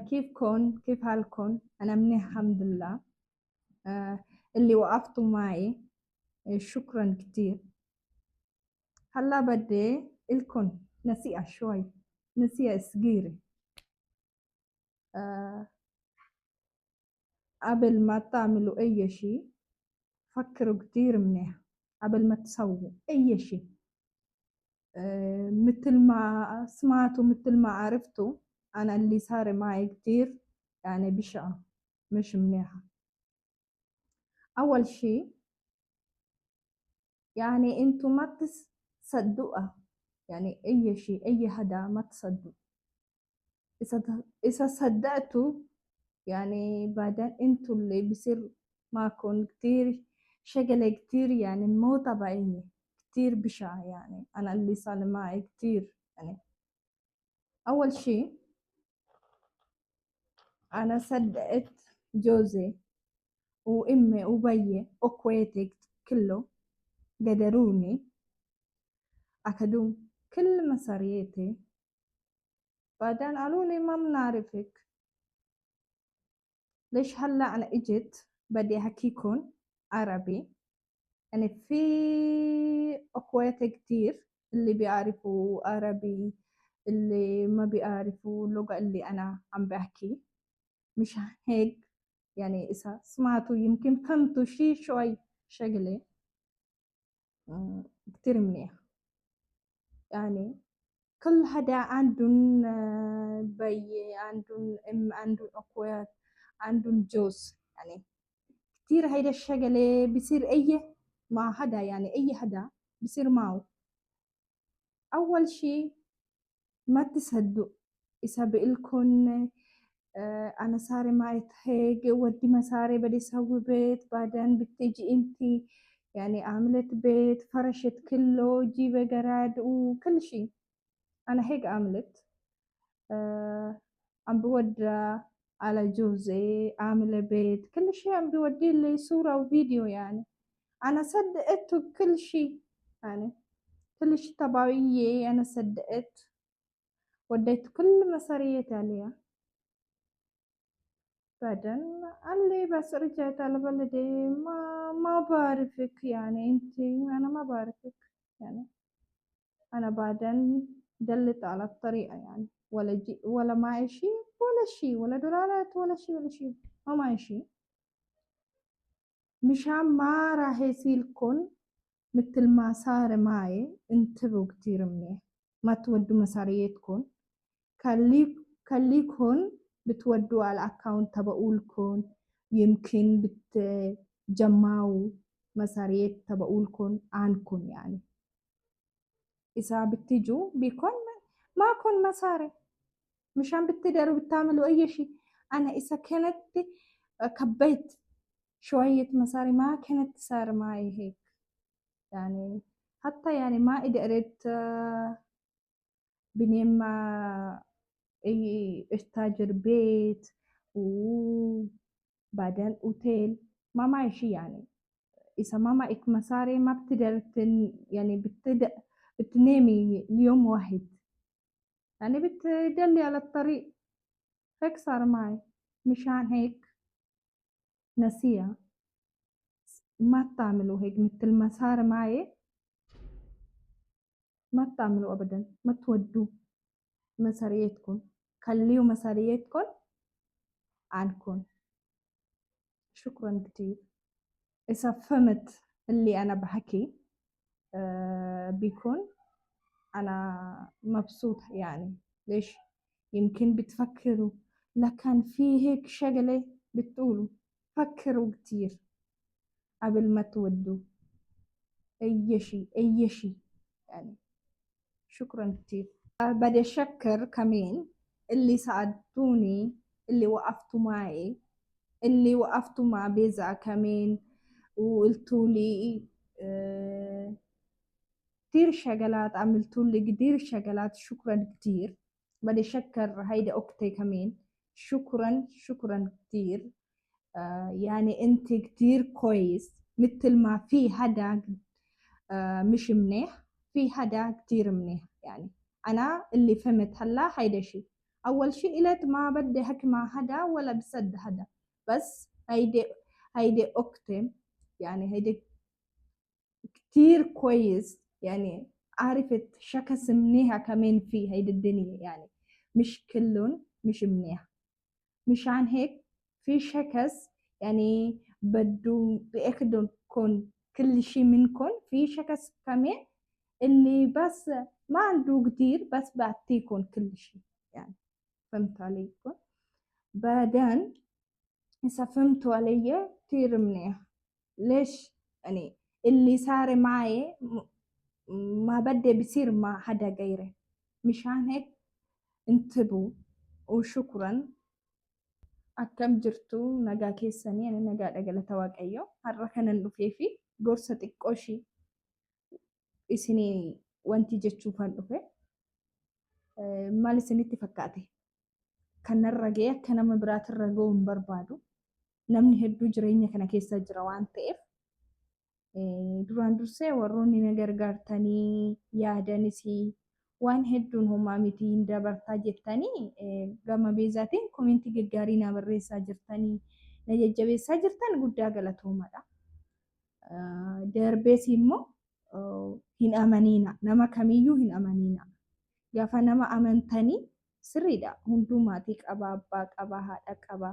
كيفكن؟ كيف حالكن؟ أنا منيح الحمد لله. اللي وقفتوا معي، شكرا كتير. هلا بدي إلكن نصيحة شوي، نصيحة صغيرة. آه قبل ما تعملوا أي شي فكروا كتير منيح قبل ما تسووا أي شي. مثل ما سمعتوا، مثل ما عرفتوا، أنا اللي صار معي كتير يعني بشعة، مش منيحة. أول شي يعني انتوا ما تصدقوا، يعني اي شيء اي حدا ما تصدقوا. اذا صدقتوا يعني بعدين انتوا اللي بصير معكم كتير شغلة كتير يعني مو طبيعية، كتير بشعة. يعني انا اللي صار معي كتير يعني. اول شيء انا صدقت جوزي وامي وبيي واخواتي كله، قدروني اخدوا كل مصارياتي. بعدين قالوا لي ما بنعرفك. ليش هلا انا اجت بدي احكيكم عربي؟ يعني في اخواتي كتير اللي بيعرفوا عربي، اللي ما بيعرفوا اللغة اللي انا عم بحكي. مش هيك يعني اذا سمعتوا يمكن فهمتوا شي شوي شغلة. كتير منيح. يعني كل حدا عندهم بي، عندهم ام، عندهم اخوات، عندهم جوز يعني. كتير هيدا الشغلة بصير أي مع حدا، يعني أي حدا بصير معه. أول شي ما تصدق إذا بقلكن أنا صار معي هيك ودي مصاري بدي أسوي بيت، بعدين بتيجي انتي يعني عملت بيت فرشت كله جيبة جراد وكل شي. أنا هيك عملت. آه عم بودع على جوزي عاملة بيت، كل شي عم بيودي لي صورة وفيديو. يعني أنا صدقت كل شي، يعني كل شي طبيعية. أنا صدقت وديت كل مصاريتي عليها. بعدين قال لي بس رجعت على بلدي ما بعرفك، يعني انتي أنا ما بعرفك. يعني أنا بعدين دلت على الطريقة، يعني ولا جي ولا معي شي، ولا شي، ولا دولارات، ولا شي، ولا شي. ما معي شي. مشان ما راح يصيركن مثل ما صار معي. انتبهوا كتير منيح، ما تودوا مصاريتكم. خليكن بتودوا على الاكاونت تبعولكن، يمكن بتجمعوا مصاريات تبعولكن عنكن. يعني إذا بتجوا بيكون معكن مصاري مشان بتقدروا بتعملوا أي شيء. أنا إذا كانت كبيت شوية مصاري ما كانت صار معي هيك. يعني حتى يعني ما قدرت بنين ما استاجر بيت وبعدين اوتيل. ما معي شي. يعني اذا ما معك مصاري ما بتقدر يعني بتنامي اليوم واحد، يعني بتدلي على الطريق. هيك صار معي. مشان هيك نصيحة، ما تعملوا هيك مثل ما صار معي. ما تعملوا ابدا، ما تودوا مصاريتكم. خليوا مصاريتكم عنكم. شكرا كتير. إذا فهمت اللي أنا بحكي بيكون أنا مبسوطة. يعني ليش؟ يمكن بتفكروا لكن في هيك شغلة بتقولوا. فكروا كتير قبل ما تودوا أي شي أي شي. يعني شكرا كتير. بدي أشكر كمان اللي ساعدتوني، اللي وقفتوا معي، اللي وقفتوا مع بيزا كمان وقلتوا لي كتير شغلات، عملتوا لي كتير شغلات. شكرا كتير. بدي شكر هيدا أختي كمان. شكرا شكرا كتير. يعني انت كتير كويس. مثل ما في حدا مش منيح، في حدا كتير منيح. يعني أنا اللي فهمت هلا هيدا شي. أول شيء إلت ما بدي أحكي مع حدا ولا بصد حدا، بس هيدي أختي، يعني هيدي كتير كويس، يعني عرفت شخص منيحة كمان في هيدي الدنيا، يعني مش كلهم مش منيح. مشان هيك في شخص يعني بياخدوا كل شي منكم، في شخص كمان اللي بس ما عنده كتير بس بعطيكم كل شي، يعني فهمت عليكم؟ بعدين هسه فهمتوا علي كتير منيح ليش يعني اللي صار معي ما بدي بصير مع حدا غيري. مشان هيك انتبهوا وشكرا. akkam jirtu nagaa keessanii ani nagaadha galata waaqayyo. Har'a kanan dhufeefi gorsa xiqqoo ishii isinii wanti jechuufan dhufe. Maal isinitti fakkaate? Kanarra ga'ee akka nama biraatirra ga'uu hin barbaadu. Namni hedduu jireenya kana keessa jira waan ta'eef duraan dursee warroonni na gargaartanii yaadanis waan hedduun homaa miti hin dabartaa jettanii gama beezaatiin komentii gaggaarii na barreessaa jirtanii na jajjabeessaa jirtan guddaa galatoomadha. Darbees immoo hin amaniina, nama kamiyyuu hin amaniina. Gaafa nama amantanii sirriidha, hunduu maatii qaba, abbaa qaba, haadha qaba,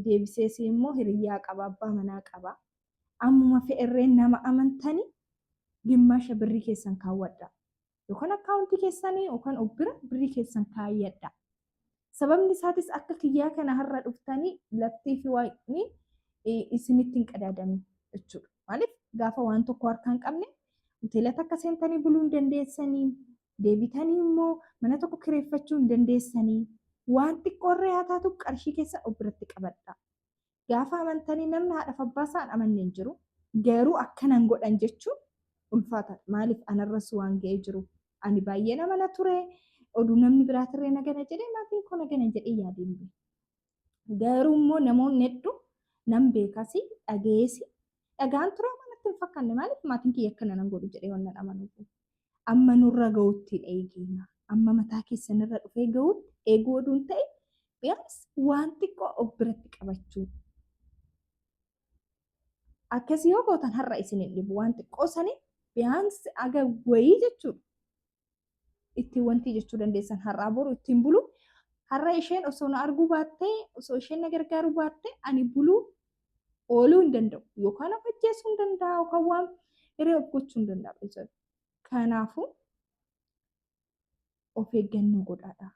deebisees immoo hiriyyaa qaba, abbaa manaa qaba. Ammuma fe'erreen nama amantanii gimmaasha birrii keessan kaawwadha. Yookaan akkaawuntii keessanii yookaan obbira birrii keessan kaayyadha. Sababni isaatis akka kiyyaa kana har'a dhuftanii laftii fi waaqni isinitti hin qadaadamin jechuudha. Maaliif gaafa waan tokko harkaa hin qabne hoteelota akka seentanii buluu hin dandeessanii, deebitanii immoo mana tokko kireeffachuu hin dandeessanii, waan xiqqoorree haa taatu qarshii keessa obbiratti qabadha. Gaafa amantanii namni haadhaaf abbaa isaan amanne hin jiru. Garuu akkanan godhan jechuun ulfaataadha. Maaliif anarras waan ga'ee jiru. Ani baay'ee nama ture. Oduu namni biraatirree nagana jedhee maatiin koo nagana jedhee yaadeen beeku. Garuu immoo namoonni hedduu nan beekasi dhageessi dhagaan ture manatti hin fakkaanne maaliif maatiin kiyya akkana nan godhu jedhee waan nan amanuuf. Amma nurra ga'utti eegina. Amma mataa keessanirra dhufee ga'utti eeguu oduun ta'e biyyaas waan xiqqoo of biratti qabachuu. Akkasii yoo gootan har'a isin hin dhibu waan xiqqoo sanii biyaansi aga wayii jechuudha. Ittiin wanti jechuu dandeessan har'aa boru ittiin bulu. Har'a isheen osoo na arguu baattee osoo isheen na gargaaruu baatte ani buluu ooluu hin danda'u yookaan of ajjeesuu hin danda'a yookaan waan hiree of gochuu hin danda'a. Kanaafuu of eeggannoo godhaadha.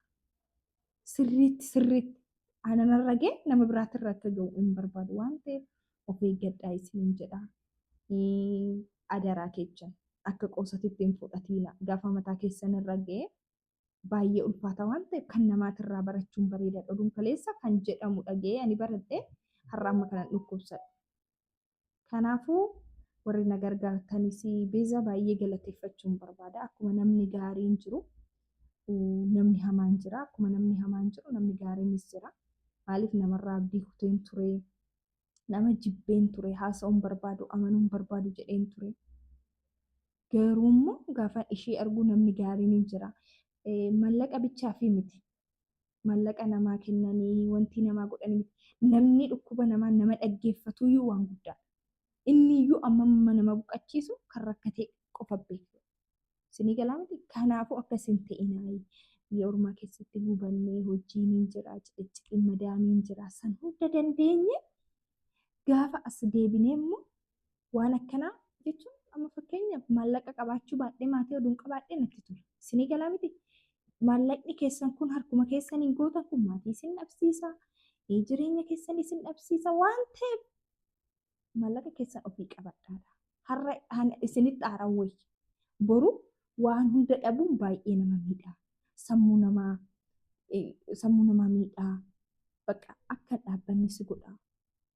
Sirriitti ananarra ga'e nama biraatirra akka ga'u hin barbaadu waan ta'eef of eeggadhaa isiniin jedha. Adaraa keechan akka qoosatitti hin fudhatiina gaafa mataa keessanirra ga'e baay'ee ulfaata waan ta'eef kan namaatirraa barachuun bareeda. Oduun kaleessa kan jedhamu dhaga'ee ani baradhee har'a amma kanan dhukkubsadha. Kanaafuu warri na gargaartanis beeza baay'ee galateeffachuun barbaada. Akkuma namni gaariin jiru namni hamaan jira. Akkuma namni hamaan jiru namni gaariinis jira. Maaliif namarraa abdii kuteen ture, nama jibbeen ture, haasa'uun barbaadu, amanuun barbaadu jedheen ture. Garuu immoo gaafa ishee argu namni gaariin jira. Mallaqa bichaafi miti. Mallaqa namaa kennanii wanti namaa godhanii miti. Namni dhukkuba namaa nama dhaggeeffatuyyuu waan guddaadha. Inni iyyuu amma nama buqachiisu kan rakkatee qofa beeku. Isinii galaa miti. Kanaafuu akkasiin ta'inaayi. Biyya ormaa keessatti gubannee hojiin hin jira, ciccittiin madaamiin jira. San hunda dandeenye gaafa as deebinee immoo waan akkanaa jechuun amma fakkeenyaaf maallaqa qabaachuu baadhee maatii oduun qabaadhee natti ture. Isinii galaa miti. Maallaqni keessan kun harkuma keessaniin gootan kun maatii isin dhabsiisa. Jireenya keessanii isin dhabsiisa waan ta'eef maallaqa keessan ofii qabadhaadha. Har'a isinitti aaran wayi. Boru waan hunda dhabuun baay'ee nama miidha. Sammuu namaa miidhaa. Bakka akka dhaabbanni si godha.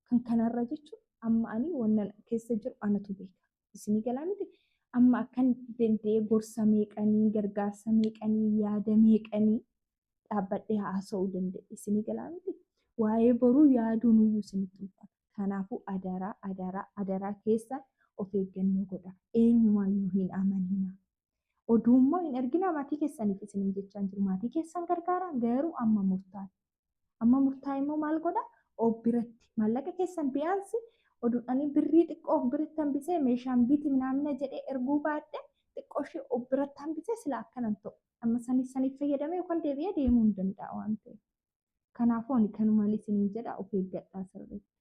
Kan kanarra jechuun amma ani wannan keessa jiru anatu beeka. Isinii galaa miti. Amma akkan danda'ee gorsa meeqanii, gargaarsa meeqanii, yaada meeqanii dhaabbadhee haasa'uu danda'e. Isinii galaa miti. Waa'ee boruu yaaduun iyyuu isinitti ulfaata. Kanaafuu adaraa keessa of eeggannoo godha. Eenyumaayyuu hin amanina. Oduummoo hin ergina maatii keessaniif isiniin jechaa jiru. Maatii keessan gargaara garuu amma murtaa'e. Amma murtaa'e immoo maal godha? Of biratti maallaqa keessan biyaansi oduudhaanii birrii xiqqoo of biratti hambisee meeshaan biti minaamina jedhee erguu baadhe xiqqoo ishee of biratti hambisee sila akkanan ta'u. Amma saniif fayyadamee yookaan deebi'ee deemuu hin danda'a waan ta'eef. Kanaafuu ani kanuma isiniin jedha of eeggadhaa sirriitti.